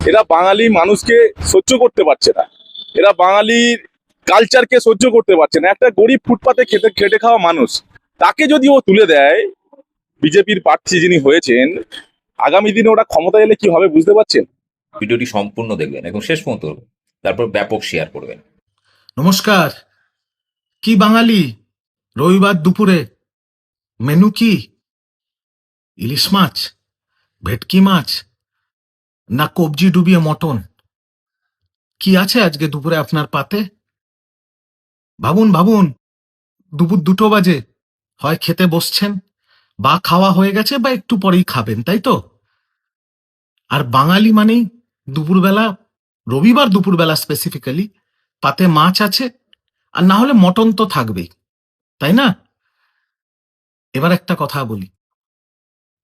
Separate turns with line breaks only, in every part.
এরা বাঙালি মানুষকে সহ্য করতে পারছে না, এরা বাঙালির কালচারকে সহ্য করতে পারছে না। একটা গরিব ফুটপাতে খেতে খেটে খাওয়া মানুষ, তাকে যদি ও তুলে দেয়, বিজেপির প্রার্থী যিনি হয়েছেন, আগামী দিনে ওরা ক্ষমতা এলে কি হবে বুঝতে পারছেন?
ভিডিওটি সম্পূর্ণ দেখবেন এবং শেষ পর্যন্ত তারপর ব্যাপক শেয়ার করবেন।
নমস্কার। কি বাঙালি, রবিবার দুপুরে মেনু কি? ইলিশ মাছ, ভেটকি মাছ, না কবজি ডুবিয়ে মটন? কি আছে আজকে দুপুরে আপনার পাতে? ভাবুন ভাবুন, দুপুর 2টো বাজে, হয় খেতে বসছেন, বা খাওয়া হয়ে গেছে, বা একটু পরেই খাবেন, তাই তো? আর বাঙালি মানেই দুপুরবেলা, রবিবার দুপুরবেলা স্পেসিফিক্যালি, পাতে মাছ আছে, আর না হলে মটন তো থাকবেই, তাই না? এবার একটা কথা বলি,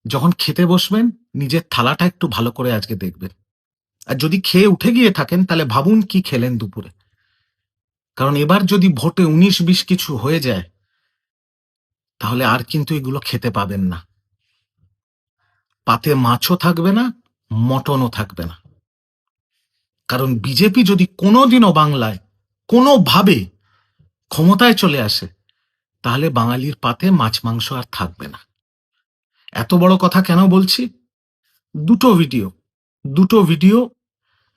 যখন খেতে বসবেন নিজের থালাটা একটু ভালো করে আজকে দেখবেন। আর যদি খেয়ে উঠে গিয়ে থাকেন তাহলে ভাবুন কি খেলেন দুপুরে। কারণ এবার যদি ভোটে 19-20 কিছু হয়ে যায়, তাহলে আর কিন্তু এগুলো খেতে পাবেন না। পাতে মাছও থাকবে না, মটনও থাকবে না। কারণ বিজেপি যদি কোনোদিনও বাংলায় কোনোভাবে ক্ষমতায় চলে আসে, তাহলে বাঙালির পাতে মাছ মাংস আর থাকবে না। এত বড় কথা কেন বলছি? দুটো ভিডিও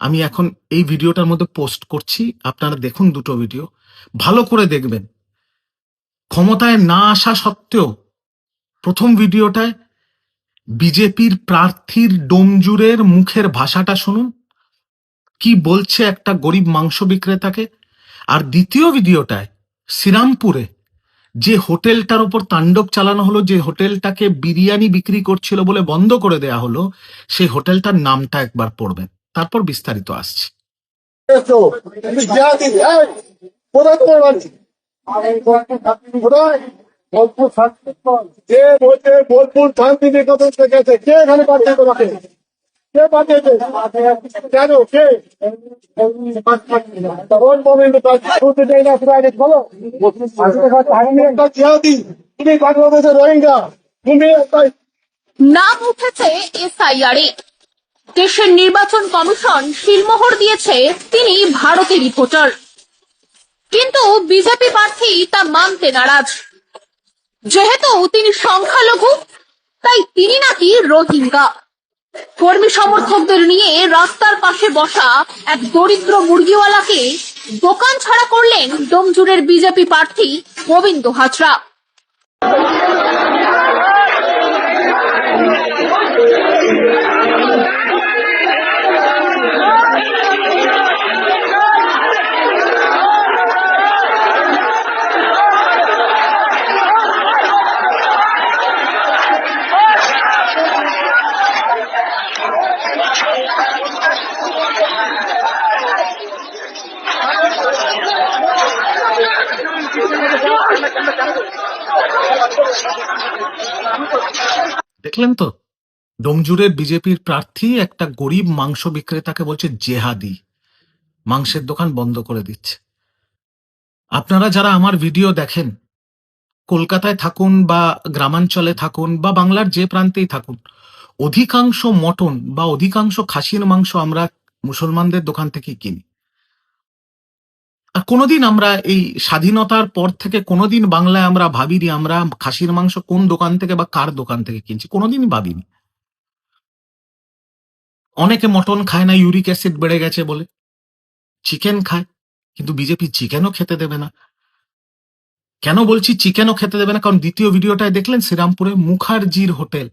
আমি এখন এই ভিডিওটার মধ্যে পোস্ট করছি, আপনারা দেখুন দুটো ভিডিও, ভালো করে দেখবেন। ক্ষমতায় না আসা সত্ত্বেও প্রথম ভিডিওটায় বিজেপির প্রার্থীর ডোমজুরের মুখের ভাষাটা শুনুন, কি বলছে একটা গরিব মাংস বিক্রেতাকে। আর দ্বিতীয় ভিডিওটায় শ্রীরামপুরে যে হোটেলটার ওপর তাণ্ডব চালানো হলো, যে হোটেলটাকে বিরিয়ানি বিক্রি করছিল বলে বন্ধ করে দেয়া হলো, সেই হোটেলটার নামটা একবার পড়বেন, তারপর বিস্তারিত আসছে।
কোথায় তোমার বাড়ি? কোথায়? বোলপুর শান্তি। যে বলছে বোলপুর শান্তি নিকেতন গেছে, কে এখানে পাঠিয়ে তোমাকে? কে পাঠিয়েছে জানো? কে? তখন বলেন বলো আমি একটা জিহাদি, তুমি বাংলাদেশের রোহিঙ্গা, তুমি একটা।
নাম উঠেছে এসআইআরে। দেশের নির্বাচন কমিশন সিলমোহর দিয়েছে তিনি ভারতেরই ভোটার, কিন্তু বিজেপি প্রার্থী তা মানতে নারাজ। যেহেতু তিনি সংখ্যালঘু, তাই তিনি নাকি রোহিঙ্গা। কর্মী সমর্থকদের নিয়ে রাস্তার পাশে বসা এক দরিদ্র মুরগিওয়ালাকে দোকান ছাড়া করলেন ডোমজুরের বিজেপি প্রার্থী গোবিন্দ হাজরা।
দেখলেন তো, ডোমজুরের বিজেপির প্রার্থী একটা গরিব মাংস বিক্রেতাকে বলছে জেহাদি, মাংসের দোকান বন্ধ করে দিচ্ছে। আপনারা যারা আমার ভিডিও দেখেন, কলকাতায় থাকুন বা গ্রামাঞ্চলে থাকুন বা বাংলার যে প্রান্তেই থাকুন, অধিকাংশ মটন বা অধিকাংশ খাসির মাংস আমরা মুসলমানদের দোকান থেকে কিনি। আর কোনোদিন আমরা এই স্বাধীনতার পর থেকে কোনোদিন বাংলায় আমরা ভাবিনি আমরা খাসির মাংস কোন দোকান থেকে বা কার দোকান থেকে কিনছি, কোনোদিনই ভাবিনি। অনেকে মটন খায় না, ইউরিক অ্যাসিড বেড়ে গেছে বলে। চিকেন খায়, কিন্তু বিজেপি চিকেনও খেতে দেবে না। কেন বলছি চিকেনও খেতে দেবে না? কারণ দ্বিতীয় ভিডিওটায় দেখলেন শ্রীরামপুরে মুখার্জির হোটেল,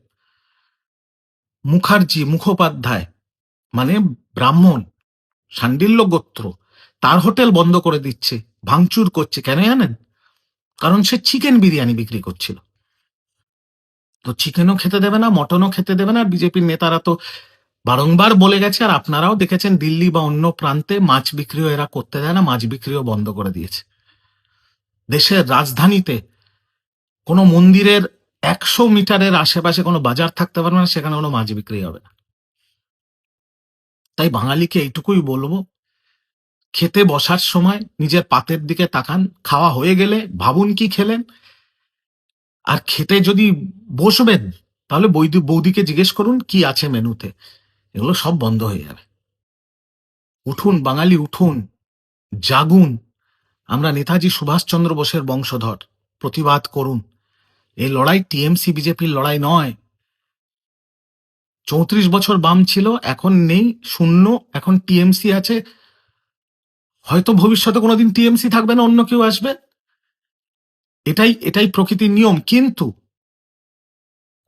মুখোপাধ্যায় মানে ব্রাহ্মণ, শাণ্ডিল্য গোত্র, তার হোটেল বন্ধ করে দিচ্ছে, ভাঙচুর করছে। কেন জানেন? কারণ সে চিকেন বিরিয়ানি বিক্রি করছিল। তো চিকেনও খেতে দেবে না, মটনও খেতে দেবে না। আর বিজেপির নেতারা তো বারংবার বলে গেছে, আর আপনারাও দেখেছেন দিল্লি বা অন্য প্রান্তে মাছ বিক্রিও এরা করতে দেয় না, মাছ বিক্রিও বন্ধ করে দিয়েছে। দেশের রাজধানীতে কোনো মন্দিরের 100 মিটারের আশেপাশে কোনো বাজার থাকতে পারবে না, সেখানে কোনো মাছ বিক্রি হবে না। তাই বাঙালিকে এইটুকুই বলবো, খেতে বসার সময় নিজের পাতের দিকে তাকান, খাওয়া হয়ে গেলে ভাবুন কি খেলেন। আর খেতে যদি বসবেন, তাহলে বৌদিকে জিজ্ঞেস করুন কি আছে মেনুতে। এগুলো সব বন্ধ হয়ে যাবে। উঠুন বাঙালি, উঠুন, জাগুন। আমরা নেতাজি সুভাষচন্দ্র বোসের বংশধর, প্রতিবাদ করুন। এই লড়াই টিএমসি বিজেপির লড়াই নয়। 34 বছর বাম ছিল, এখন নেই, শূন্য। এখন টিএমসি আছে, হয়তো ভবিষ্যতে কোনোদিন টিএমসি থাকবে না, অন্য কেউ আসবে। এটাই প্রকৃতির নিয়ম। কিন্তু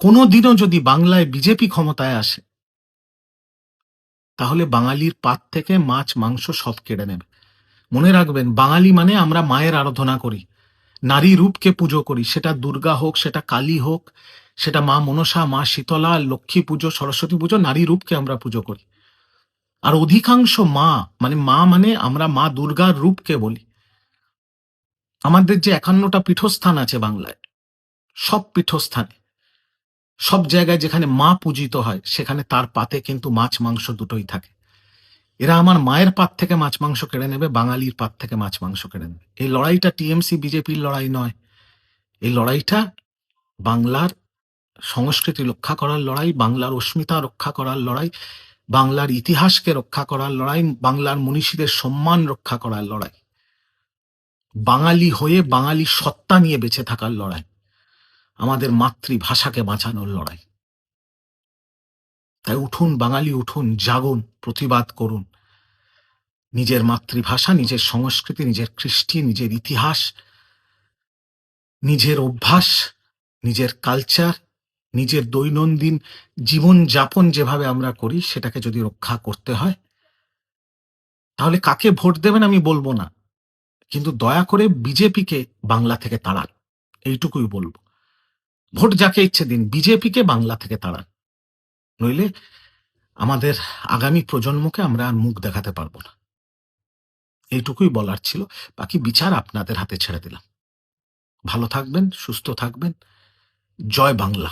কোনোদিনও যদি বাংলায় বিজেপি ক্ষমতায় আসে, তাহলে বাঙালির পাত থেকে মাছ মাংস সব কেড়ে নেবে। মনে রাখবেন, বাঙালি মানে আমরা মায়ের আরাধনা করি, নারী রূপকে পুজো করি। সেটা দুর্গা হোক, সেটা কালী হোক, সেটা মা মনসা, মা শীতলা, লক্ষ্মী পুজো, সরস্বতী পুজো, নারী রূপকে আমরা পুজো করি। আর অধিকাংশ মা মানে আমরা মা দুর্গার রূপকে বলি। আমাদের যে 51টা পীঠস্থান আছে বাংলায়, সব পীঠস্থানে, সব জায়গায় যেখানে মা পূজিত হয়, সেখানে তার পাতে কিন্তু মাছ মাংস দুটোই থাকে। এরা আমার মায়ের পাত থেকে মাছ মাংস কেড়ে নেবে, বাঙালির পাত থেকে মাছ মাংস কেড়ে নেবে। এই লড়াইটা টিএমসি বিজেপির লড়াই নয়। এই লড়াইটা বাংলার সংস্কৃতি রক্ষা করার লড়াই, বাংলার অস্মিতা রক্ষা করার লড়াই, বাংলার ইতিহাসকে রক্ষা করার লড়াই, বাংলার মনীষীদের সম্মান রক্ষা করার লড়াই, বাঙালি হয়ে বাঙালি সত্তা নিয়ে বেঁচে থাকার লড়াই, আমাদের মাতৃভাষাকে বাঁচানোর লড়াই। তাই উঠুন বাঙালি, উঠুন, জাগুন, প্রতিবাদ করুন। নিজের মাতৃভাষা, নিজের সংস্কৃতি, নিজের কৃষ্টি, নিজের ইতিহাস, নিজের অভ্যাস, নিজের কালচার, নিজের দৈনন্দিন জীবন যাপন যেভাবে আমরা করি, সেটাকে যদি রক্ষা করতে হয়, তাহলে কাকে ভোট দেবেন আমি বলবো না, কিন্তু দয়া করে বিজেপিকে বাংলা থেকে তাড়ান, এইটুকুই বলবো। ভোট যাকে ইচ্ছে দিন, বিজেপিকে বাংলা থেকে তাড়ান, নইলে আমাদের আগামী প্রজন্মকে আমরা আর মুখ দেখাতে পারবো না। এইটুকুই বলার ছিল, বাকি বিচার আপনাদের হাতে ছেড়ে দিলাম। ভালো থাকবেন, সুস্থ থাকবেন। জয় বাংলা।